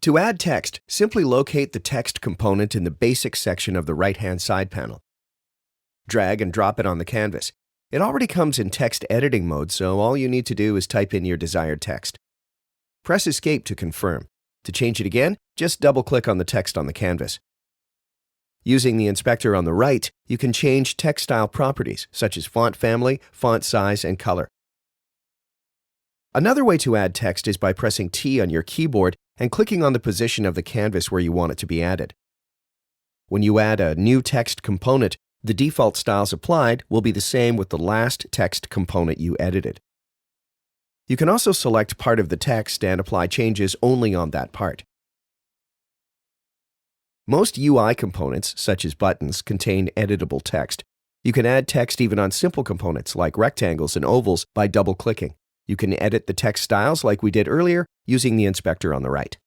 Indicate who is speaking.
Speaker 1: To add text, simply locate the text component in the Basics section of the right-hand side panel. Drag and drop it on the canvas. It already comes in text editing mode, so all you need to do is type in your desired text. Press Escape to confirm. To change it again, just double-click on the text on the canvas. Using the inspector on the right, you can change text style properties, such as font family, font size, and color. Another way to add text is by pressing T on your keyboard and clicking on the position of the canvas where you want it to be added. When you add a new text component, the default styles applied will be the same with the last text component you edited. You can also select part of the text and apply changes only on that part. Most UI components, such as buttons, contain editable text. You can add text even on simple components like rectangles and ovals by double-clicking. You can edit the text styles like we did earlier using the inspector on the right.